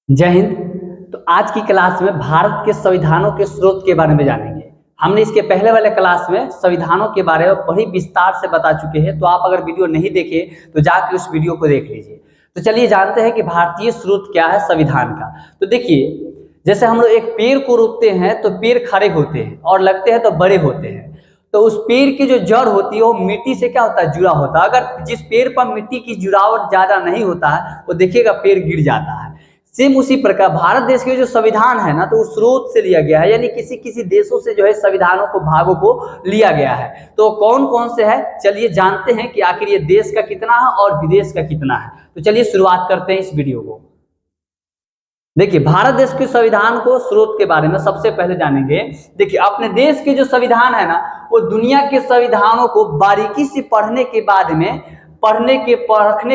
जय हिंद। तो आज की क्लास में भारत के संविधानों के स्रोत के बारे में जानेंगे। हमने इसके पहले वाले क्लास में संविधानों के बारे में बड़ी विस्तार से बता चुके हैं, तो आप अगर वीडियो नहीं देखे तो जाकर उस वीडियो को देख लीजिए। तो चलिए जानते हैं कि भारतीय स्रोत क्या है संविधान का। तो देखिए, जैसे हम लोग एक पेड़ को रोपते हैं तो पेड़ खड़े होते हैं और लगते हैं तो बड़े होते हैं। तो उस पेड़ की जो जड़ होती है वो मिट्टी से क्या होता है, जुड़ा होता है। अगर जिस पेड़ पर मिट्टी की जुड़ाव ज्यादा नहीं होता है वो देखिएगा पेड़ गिर जाता है। सेम उसी प्रकार भारत देश के जो संविधान है ना, तो उस स्रोत से लिया गया है, यानी किसी किसी देशों से जो है संविधानों को भागों को लिया गया है। तो कौन कौन से है, चलिए जानते हैं कि आखिर ये देश का कितना है और विदेश का कितना है। तो चलिए शुरुआत करते हैं इस वीडियो को। देखिए, भारत देश के संविधान को स्रोत के बारे में सबसे पहले जानेंगे। देखिए, अपने देश के जो संविधान है ना, वो दुनिया के संविधानों को बारीकी से परखने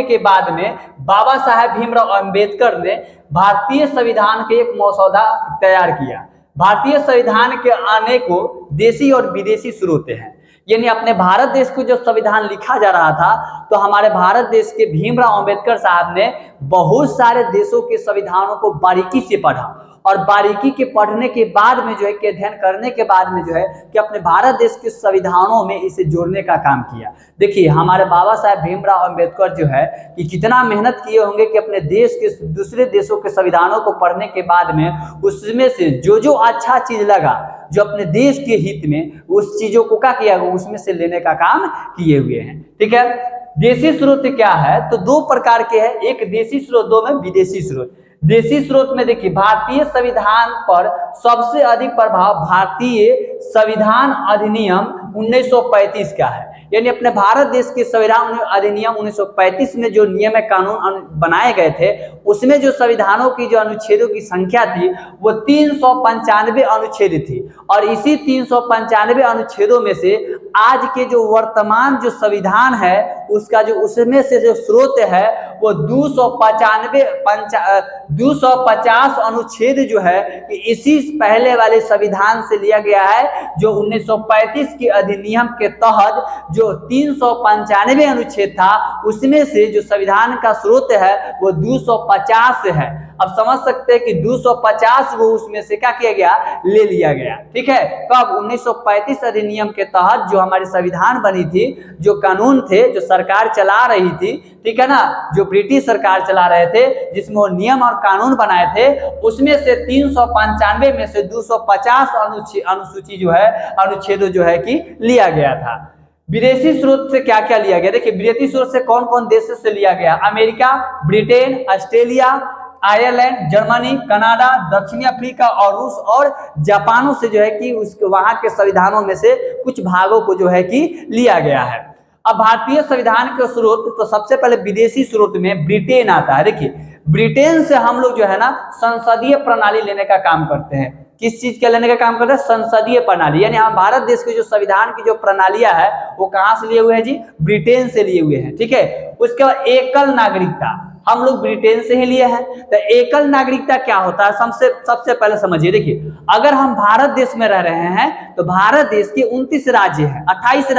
के बाद में बाबा साहेब भीमराव अंबेडकर ने भारतीय संविधान के एक मसौदा तैयार किया। भारतीय संविधान के अनेकों देशी और विदेशी स्रोत हैं, यानी अपने भारत देश को जो संविधान लिखा जा रहा था, तो हमारे भारत देश के भीमराव अंबेडकर साहब ने बहुत सारे देशों के संविधानों को बारीकी से पढ़ा और बारीकी के पढ़ने के बाद में जो है कि अध्ययन करने के बाद में जो है कि अपने भारत देश के संविधानों में इसे जोड़ने का काम किया। देखिए, हमारे बाबा साहेब भीमराव अंबेडकर जो है कि कितना मेहनत किए होंगे कि अपने देश के दूसरे देशों के संविधानों को पढ़ने के बाद में उसमें से जो जो अच्छा चीज लगा, जो अपने देश के हित में, उस चीजों को क्या किया, उसमें से लेने का काम किए हुए हैं। ठीक है, देशी स्रोत क्या है, तो दो प्रकार के हैं, एक देशी स्रोत, दो में विदेशी स्रोत। देशी स्रोत में देखिए, भारतीय संविधान पर सबसे अधिक प्रभाव भारतीय संविधान अधिनियम 1935 का है। यानी अपने भारत देश के संविधान अधिनियम 1935 में जो नियम कानून बनाए गए थे, उसमें जो संविधानों की जो अनुच्छेदों की संख्या थी वो 395 अनुच्छेद थी। और इसी 395 अनुच्छेदों में से आज के जो वर्तमान जो संविधान है उसका जो उसमें से जो स्रोत है वो 250 अनुच्छेद जो है कि इसी पहले वाले संविधान से लिया गया है, जो 1935 के अधिनियम के तहत जो 395 अनुच्छेद था उसमें से जो संविधान का स्रोत है वो 250 है। अब समझ सकते हैं कि 250 वो उसमें से क्या किया गया, ले लिया गया। ठीक है, तो अब 1935 अधिनियम के तहत जो हमारी संविधान बनी थी, जो कानून थे, जो सरकार चला रही थी, ठीक है ना, जो ब्रिटिश सरकार चला रहे थे, जिसमें वो नियम और कानून बनाए थे, उसमें से 395 में से 250 अनुसूची जो है, अनुच्छेद जो है कि लिया गया था। विदेशी स्रोत से क्या क्या लिया गया, देखिए विदेशी स्रोत से कौन कौन देशों से लिया गया, America, Britain, Australia, Ireland, Germany, Canada, दक्षिणी अफ्रीका और रूस और जापानों से जो है कि उसके वहां के संविधानों में से कुछ भागों को जो है कि लिया गया है। अब भारतीय संविधान के स्रोत, तो सबसे पहले विदेशी स्रोत में ब्रिटेन आता है। देखिए, ब्रिटेन से हम लोग जो है ना संसदीय प्रणाली लेने का काम करते हैं। किस चीज का लेने का काम करते हैं, संसदीय प्रणाली। यानी हम भारत देश के जो संविधान की जो प्रणालियां है वो कहां से लिए हुए हैं जी, ब्रिटेन से लिए हुए हैं। ठीक है, उसके बाद एकल नागरिकता हम लोग ब्रिटेन से ही लिए हैं। तो एकल नागरिकता क्या होता है, सबसे पहले समझिए। देखिए, अगर हम भारत देश में रह रहे हैं तो भारत देश के 29 राज्य हैं, 28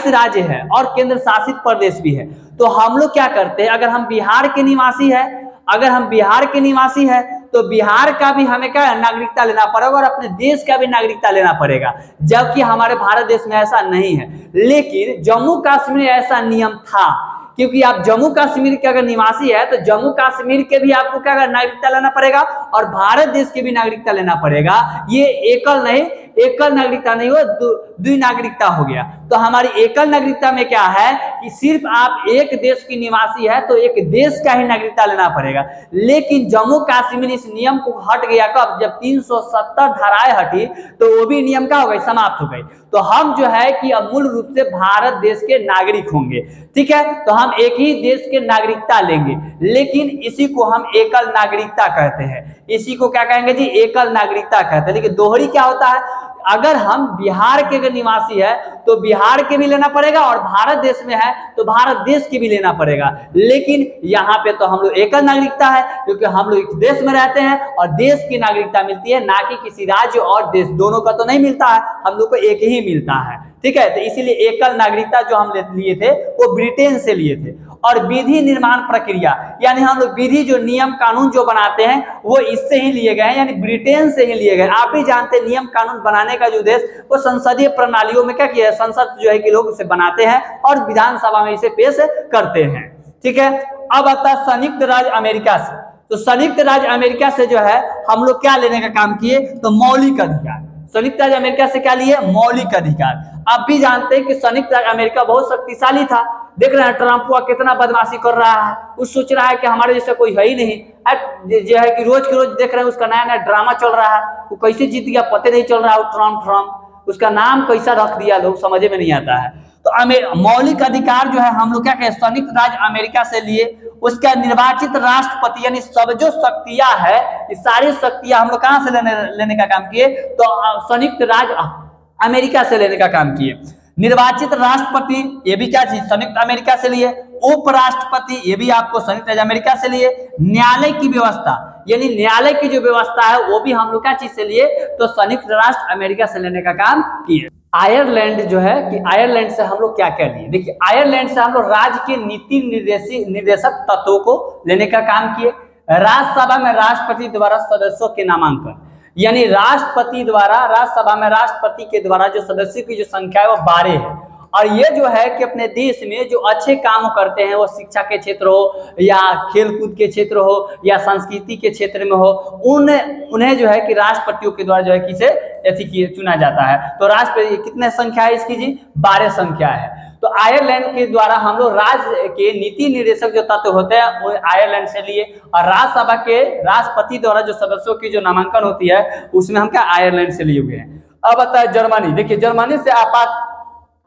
राज्य है और केंद्र शासित प्रदेश भी है। तो हम लोग क्या करते हैं, अगर हम बिहार के निवासी है तो बिहार का भी हमें क्या नागरिकता लेना पड़ेगा और अपने देश का भी नागरिकता लेना पड़ेगा, जबकि हमारे भारत देश में ऐसा नहीं है। लेकिन जम्मू कश्मीर में ऐसा नियम था, क्योंकि आप जम्मू कश्मीर के अगर निवासी है तो जम्मू कश्मीर के भी आपको क्या नागरिकता लेना पड़ेगा और भारत देश की भी नागरिकता लेना पड़ेगा। ये एकल नागरिकता नहीं हो, द्वि नागरिकता हो गया। तो हमारी एकल नागरिकता में क्या है कि सिर्फ आप एक देश की निवासी है तो एक देश का ही नागरिकता लेना पड़ेगा। लेकिन जम्मू कश्मीर इस नियम को हट गया, कब, जब 370 धाराएं हटी तो वो भी नियम का हो गई, समाप्त हो गई। तो हम जो है कि अब मूल रूप से भारत देश के नागरिक होंगे। ठीक है, तो हम एक ही देश के नागरिकता लेंगे, लेकिन इसी को हम एकल नागरिकता कहते हैं। इसी को क्या कहेंगे जी, एकल नागरिकता कहते हैं। लेकिन दोहरी क्या होता है, अगर हम बिहार के अगर निवासी है तो बिहार के भी लेना पड़ेगा और भारत देश में है तो भारत देश के भी लेना पड़ेगा। लेकिन यहाँ पे तो हम लोग एकल नागरिकता है, क्योंकि हम लोग एक देश में रहते हैं और देश की नागरिकता मिलती है, ना कि किसी राज्य और देश दोनों का तो नहीं मिलता है, हम लोग को एक ही मिलता है। ठीक है, तो इसीलिए एकल नागरिकता जो हम लिए थे वो ब्रिटेन से लिए थे। और विधि निर्माण प्रक्रिया, यानी हम लोग विधि जो नियम कानून जो बनाते हैं वो इससे ही लिए गए हैं, यानी ब्रिटेन से ही लिए गए। आप भी जानते हैं नियम कानून बनाने का जो उद्देश्य वो संसदीय प्रणालियों में क्या किया है, संसद जो है कि लोग उसे बनाते हैं और विधानसभा में इसे पेश करते हैं। ठीक है, अब आता है संयुक्त राज्य अमेरिका से। तो संयुक्त राज्य अमेरिका से जो है हम लोग क्या लेने का काम किए, तो मौलिक अधिकार। संयुक्त राज्य अमेरिका से क्या लिए, मौलिक अधिकार। आप भी जानते हैं कि संयुक्त राज्य अमेरिका बहुत शक्तिशाली था। देख रहे हैं ट्रंप हुआ कितना बदमाशी कर रहा है, वो सोच रहा है कि हमारे जैसा कोई है ही नहीं, जो है कि रोज के रोज देख रहे हैं उसका नया नया ड्रामा चल रहा है, वो कैसे जीत गया पता नहीं चल रहा है। ट्रंप उसका नाम कैसा रख दिया लोग समझ में नहीं आता है। तो मौलिक अधिकार जो है हम लोग क्या कहें, संयुक्त राज्य अमेरिका से लिए। उसका निर्वाचित राष्ट्रपति यानी सब जो शक्तियां है, ये सारी शक्तियां हम लोग कहां से लेने का काम किए, तो संयुक्त राज्य अमेरिका से लेने का काम किए। निर्वाचित राष्ट्रपति ये भी क्या चीज, संयुक्त अमेरिका से लिए। उपराष्ट्रपति ये भी आपको संयुक्त राज्य अमेरिका से लिए। न्यायालय की व्यवस्था यानी न्यायालय की जो व्यवस्था है वो भी हम लोग क्या चीज से लिए, तो संयुक्त राष्ट्र अमेरिका से लेने का काम किए। आयरलैंड जो है कि आयरलैंड से हम लोग क्या क्या लिए, देखिए आयरलैंड से हम लोग राज्य के नीति निर्देशक तत्वों को लेने का काम किए। राज्यसभा में राष्ट्रपति द्वारा सदस्यों के नामांकन, यानी राष्ट्रपति द्वारा राज्यसभा में राष्ट्रपति के द्वारा जो सदस्यों की जो संख्या है वो 12 है। और ये जो है कि अपने देश में जो अच्छे काम करते हैं, वो शिक्षा के क्षेत्र हो या खेलकूद के क्षेत्र हो या संस्कृति के क्षेत्र में हो, उन्हें जो है कि राष्ट्रपतियों के द्वारा जो है किसे ऐसी चुना जाता है। तो राष्ट्रपति कितने संख्या है इसकी जी, 12 संख्या है। तो आयरलैंड के द्वारा हम लोग राज्य के नीति निर्देशक जो तत्व होते हैं वो आयरलैंड से लिए, और राज्यसभा के राष्ट्रपति द्वारा जो सदस्यों की जो नामांकन होती है उसमें हम क्या आयरलैंड से लिए हुए हैं। अब आता है जर्मनी। देखिए जर्मनी से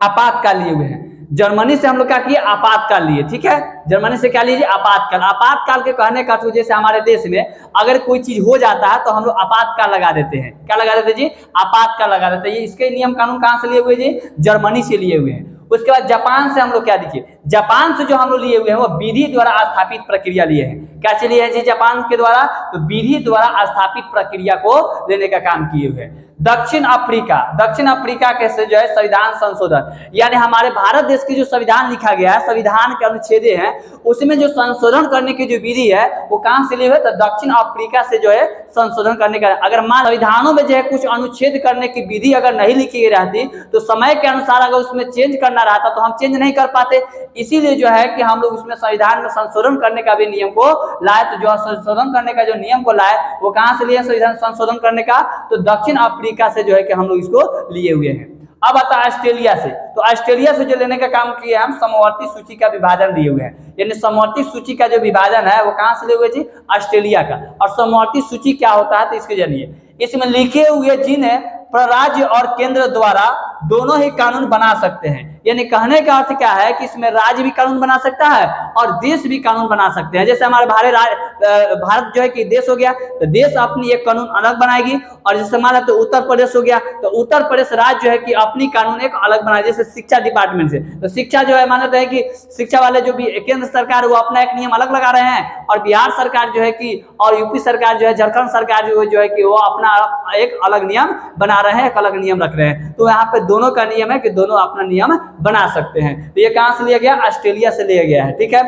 आपातकाल लिए हुए हैं। जर्मनी से हम लोग क्या किए, आपातकाल लिए। ठीक है, जर्मनी से क्या लीजिए, आपातकाल। आपातकाल के कहने का अर्थ जैसे हमारे देश में अगर कोई चीज हो जाता है तो हम लोग आपातकाल लगा देते हैं। क्या लगा देते हैं जी, आपातकाल लगा देते हैं। ये इसके नियम कानून कहां से लिए हुए जी, जर्मनी से लिए हुए हैं। उसके बाद जापान से हम लोग क्या, देखिए जापान से जो हम लोग लिए हुए हैं वो विधि द्वारा स्थापित प्रक्रिया लिए हैं। क्या चलिए है जी जापान के द्वारा, तो विधि द्वारा स्थापित प्रक्रिया को लेने का काम किए हुए हैं। दक्षिण अफ्रीका के से जो है संविधान संशोधन, यानी हमारे भारत देश की जो संविधान लिखा गया है, संविधान के अनुच्छेद हैं उसमें जो संशोधन करने की जो विधि है वो कहां से लिए हुए, तो दक्षिण अफ्रीका से जो है संशोधन करने का। अगर मान संविधानों में जो है कुछ अनुच्छेद करने की विधि अगर नहीं लिखी गई रहती तो समय के अनुसार अगर उसमें चेंज करना रहता तो हम चेंज नहीं कर पाते। इसीलिए जो है कि हम लोग उसमें संविधान में संशोधन करने का भी नियम को लाए। तो जो संशोधन करने का जो नियम को लाए वो कहां से लिए, संविधान संशोधन करने का, तो दक्षिण अफ्रीका से जो है कि हम लोग इसको लिए हुए हैं। अब आता है ऑस्ट्रेलिया से। तो ऑस्ट्रेलिया से जो लेने का काम किया हम समवर्ती सूची का विभाजन लिए हुए हैं। यानी समवर्ती सूची का जो विभाजन है वो कहां से लिए हुए जी, ऑस्ट्रेलिया का। और समवर्ती सूची क्या होता है तो इसके जानिए। इसमें लिखे हुए जिन्हें राज्य और केंद्र द्वारा दोनों ही कानून बना सकते हैं। यानी कहने का अर्थ क्या है कि इसमें राज्य भी कानून बना सकता है और देश भी कानून बना सकते हैं। जैसे हमारे भारत जो है कि देश हो गया तो देश अपनी एक कानून अलग बनाएगी, और जैसे हमारा तो उत्तर प्रदेश हो गया तो उत्तर प्रदेश राज्य जो है कि अपनी कानून एक अलग बनाए। जैसे शिक्षा डिपार्टमेंट से तो शिक्षा जो है मानते हैं कि शिक्षा वाले जो भी केंद्र सरकार वो अपना एक नियम अलग लगा रहे हैं, और बिहार सरकार जो है कि और यूपी सरकार जो है, झारखंड सरकार जो है कि वो अपना एक अलग नियम बना रहे हैं, एक अलग नियम रख रहे हैं। तो यहाँ पे दोनों का नियम है कि दोनों अपना नियम बना सकते हैं। तो ये कहां से लिया गया, ऑस्ट्रेलिया से लिया गया है। ठीक है,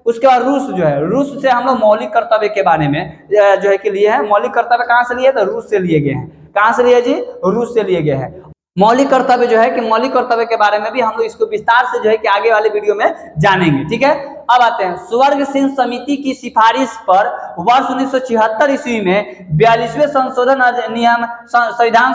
उसके बाद रूस जो है, रूस से हम लोग मौलिक कर्तव्य के बारे में जो है कि लिए हैं। मौलिक कर्तव्य कहां से लिए, तो रूस से लिए गए हैं। कहां से लिए जी, रूस से लिए गए हैं। मौलिक कर्तव्य जो है कि मौलिक कर्तव्य के बारे में भी हम लोग इसको विस्तार से जो है कि आगे वाले वीडियो में जानेंगे। ठीक है, अब आते हैं स्वर्ग सिंह समिति की सिफारिश पर वर्ष 1976 ईस्वी में 42वें संशोधन अधिनियम संविधान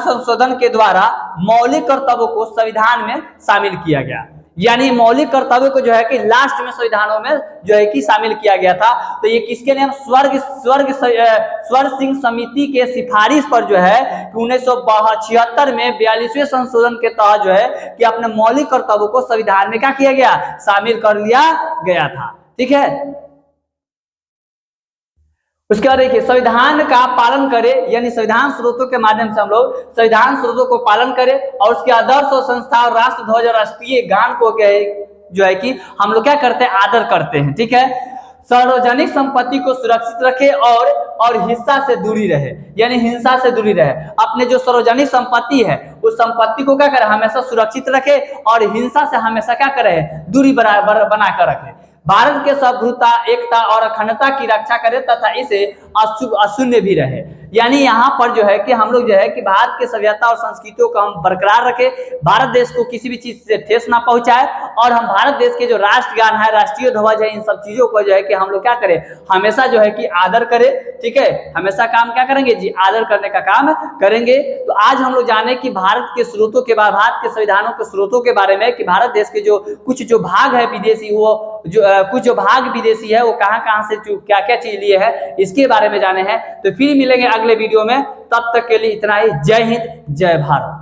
संशोधन के द्वारा मौलिक कर्तव्यों को संविधान में शामिल किया गया। यानी मौलिक कर्तव्यों को जो है कि लास्ट में संविधानों में जो है कि शामिल किया गया था। तो ये किसके नियम, स्वर्ग सिंह समिति के सिफारिश पर जो है 1976 में 42वें संशोधन के तहत जो है कि अपने मौलिक कर्तव्यों को संविधान में क्या किया गया, शामिल कर लिया गया था। ठीक है, उसके बाद देखिए संविधान का पालन करें, यानी संविधान स्रोतों के माध्यम से हम लोग संविधान स्रोतों को पालन करें, और उसके आदर्श और संस्था और राष्ट्र ध्वज और राष्ट्रीय गान को जो है कि हम लोग क्या करते हैं, आदर करते हैं। ठीक है, सार्वजनिक संपत्ति को सुरक्षित रखें और और हिस्सा से दूरी रहे, यानी हिंसा से दूरी रहे। अपने जो सार्वजनिक संपत्ति है उस संपत्ति को क्या करे, हमेशा सुरक्षित रखे और हिंसा से हमेशा क्या करे, दूरी बनाकर रखे। भारत के संप्रभुता, एकता और अखंडता की रक्षा करे तथा इसे अशून्य भी रहे। यानी यहाँ पर जो है कि हम लोग जो है कि भारत के सभ्यता और संस्कृतियों को हम बरकरार रखें, भारत देश को किसी भी चीज से ठेस ना पहुंचाए, और हम भारत देश के जो राष्ट्रगान है, राष्ट्रीय ध्वज है, इन सब चीजों को जो है कि हम लोग क्या करें, हमेशा जो है कि आदर करें। ठीक है, हमेशा काम क्या करेंगे जी, आदर करने का काम करेंगे। तो आज हम लोग जाने कि भारत के स्रोतों के बारे, भारत के संविधानों के स्रोतों के बारे में, कि भारत देश के जो कुछ जो भाग है विदेशी, वो जो कुछ जो भाग विदेशी है वो कहां से क्या क्या चीज लिए है, इसके बारे में जाने हैं। तो फिर मिलेंगे अगले वीडियो में, तब तक के लिए इतना ही। जय हिंद, जय भारत।